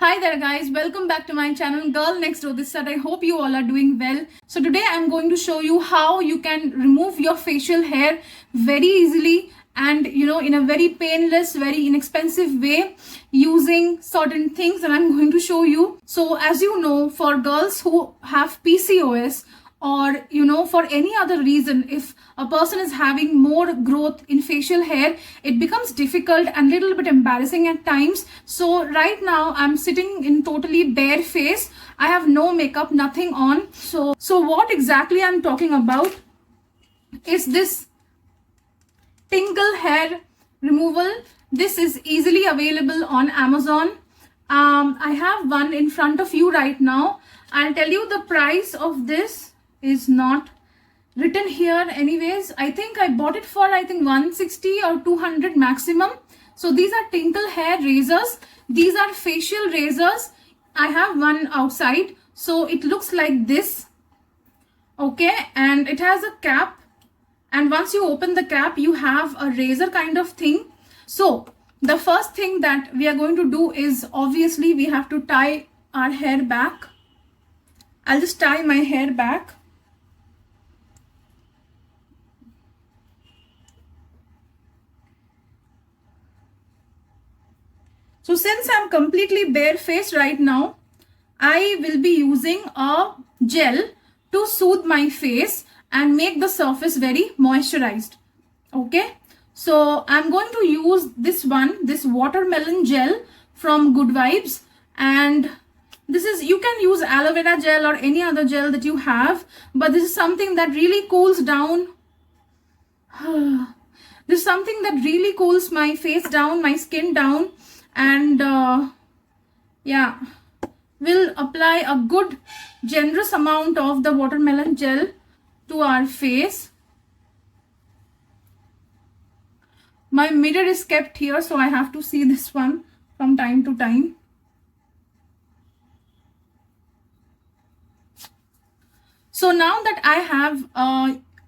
Hi there guys, welcome back to my channel Girl Next Door this side. I hope you all are doing well. So today I'm going to show you how you can remove your facial hair very easily and in a very painless, very inexpensive way using certain things that I'm going to show you. So as you know, for girls who have PCOS or for any other reason, if a person is having more growth in facial hair, it becomes difficult and little bit embarrassing at times. So right now I'm sitting in totally bare face. I have no makeup, nothing on. So what exactly I'm talking about is this Tinkle hair removal. This is easily available on Amazon. I have one in front of you right now. I'll tell you the price of this is not written here anyways. I think I bought it for 160 or 200 maximum. So these are Tinkle hair razors. These are facial razors. I have one outside, so it looks like this, okay, and it has a cap, and once you open the cap you have a razor kind of thing. So the first thing that we are going to do is obviously we have to tie our hair back. I'll just tie my hair back. So since I'm completely barefaced right now, I will be using a gel to soothe my face and make the surface very moisturized. Okay, so I'm going to use this watermelon gel from Good Vibes, and this is, you can use aloe vera gel or any other gel that you have, but this is something that really cools down. This is something that really cools my face down, my skin down, and yeah, we'll apply a good generous amount of the watermelon gel to our face. My mirror is kept here, so I have to see this one from time to time. So now that I have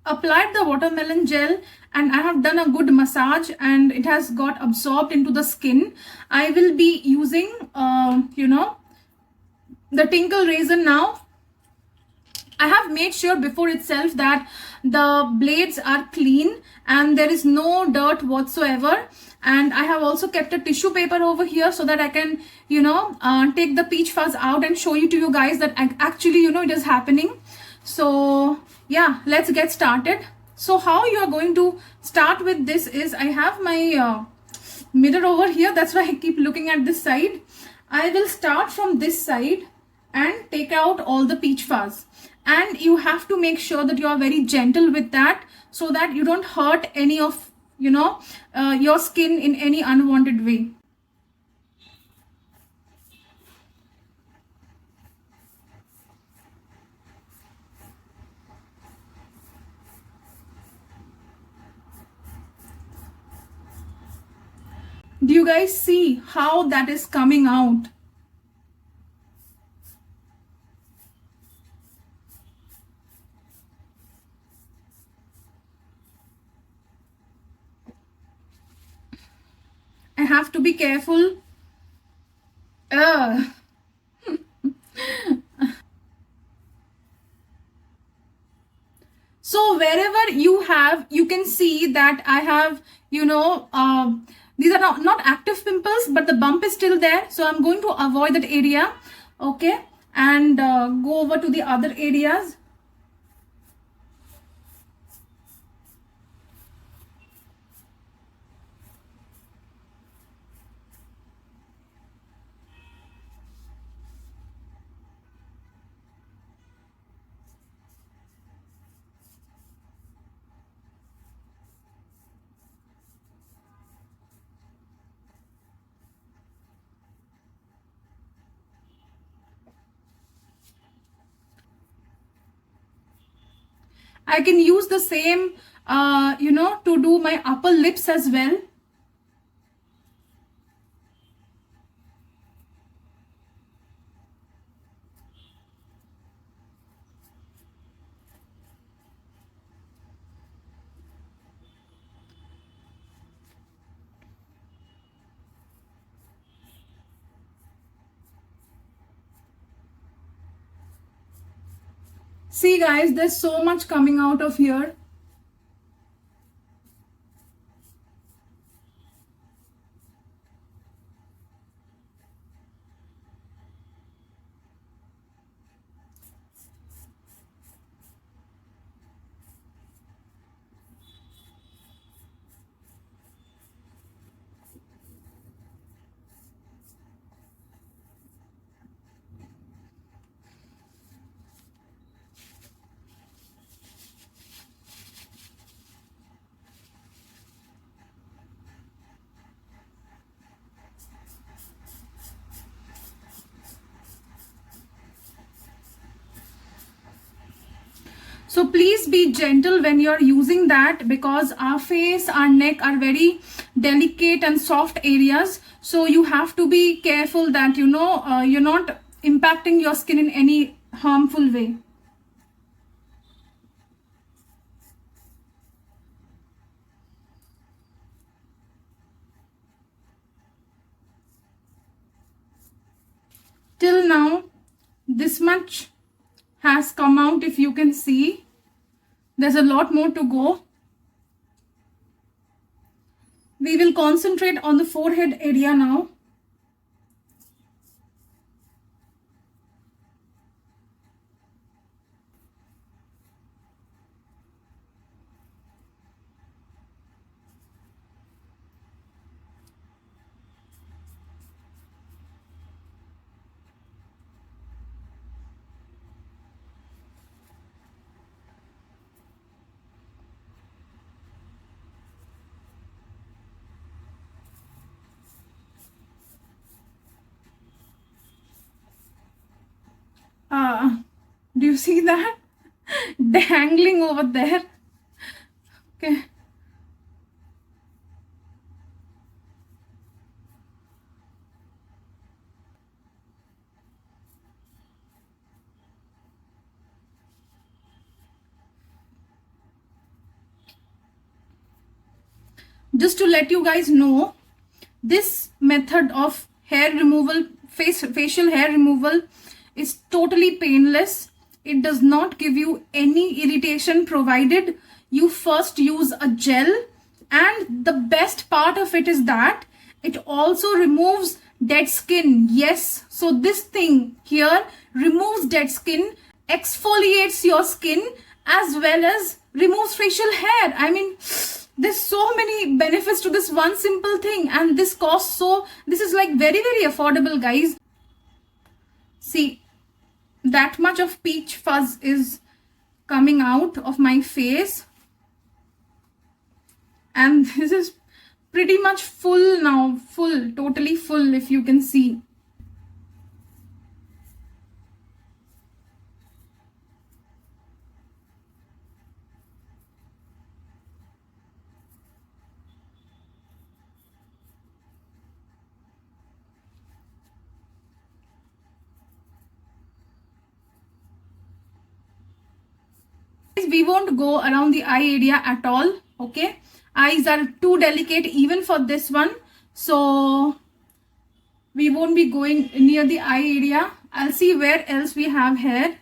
applied the watermelon gel and I have done a good massage and it has got absorbed into the skin, I will be using the Tinkle Razor now. I have made sure before itself that the blades are clean and there is no dirt whatsoever, and I have also kept a tissue paper over here so that I can take the peach fuzz out and show you to you guys that actually it is happening. So yeah, let's get started. So how you are going to start with this is, I have my mirror over here, that's why I keep looking at this side. I will start from this side and take out all the peach fuzz, and you have to make sure that you are very gentle with that so that you don't hurt any of your skin in any unwanted way. Do you guys see how that is coming out? I have to be careful. So wherever you can see that I have, these are not active pimples, but the bump is still there. So I'm going to avoid that area, okay, and go over to the other areas. I can use the same, to do my upper lips as well. See guys, there's so much coming out of here. So please be gentle when you're using that, because our face, our neck are very delicate and soft areas. So you have to be careful that, you're not impacting your skin in any harmful way. Till now, this much has come out. If you can see, there's a lot more to go. We will concentrate on the forehead area now. Do you see that? Dangling over there. Okay. Just to let you guys know, this method of hair removal, facial hair removal, is totally painless. It does not give you any irritation, provided you first use a gel. And the best part of it is that it also removes dead skin. Yes, so this thing here removes dead skin, exfoliates your skin, as well as removes facial hair. I mean, there's so many benefits to this one simple thing, and this costs, so this is like very, very affordable, guys. See, that much of peach fuzz is coming out of my face, and this is pretty much full now, full, totally full, if you can see. We won't go around the eye area at all. Okay, eyes are too delicate even for this one, so we won't be going near the eye area. I'll see where else we have hair.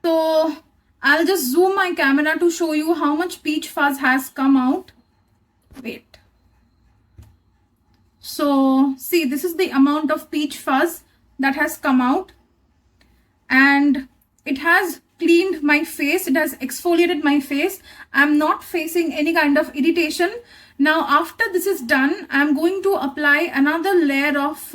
So I'll just zoom my camera to show you how much peach fuzz has come out. Wait. So see, this is the amount of peach fuzz that has come out, and it has cleaned my face. It has exfoliated my face. I'm not facing any kind of irritation. Now, after this is done, I'm going to apply another layer of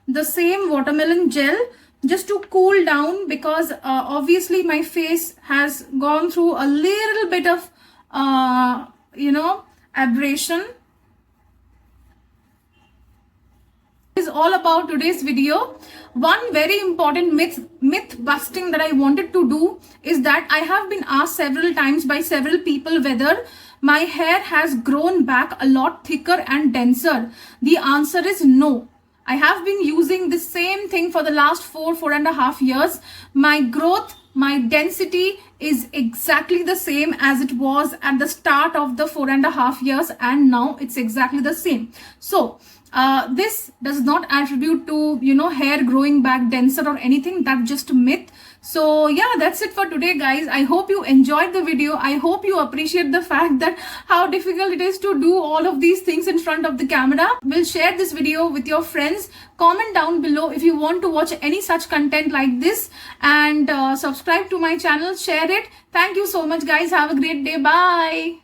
the same watermelon gel, just to cool down, because obviously my face has gone through a little bit of abrasion. Is all about today's video. One very important myth busting that I wanted to do is that I have been asked several times by several people whether my hair has grown back a lot thicker and denser. The answer is no. I have been using the same thing for the last 4.5 years. My growth, my density is exactly the same as it was at the start of the 4.5 years, and now it's exactly the same. So this does not attribute to hair growing back denser or anything. That's just a myth. So yeah, that's it for today, guys. I hope you enjoyed the video. I hope you appreciate the fact that how difficult it is to do all of these things in front of the camera. Will share this video with your friends. Comment down below if you want to watch any such content like this, and subscribe to my channel, share it. Thank you so much, guys. Have a great day. Bye.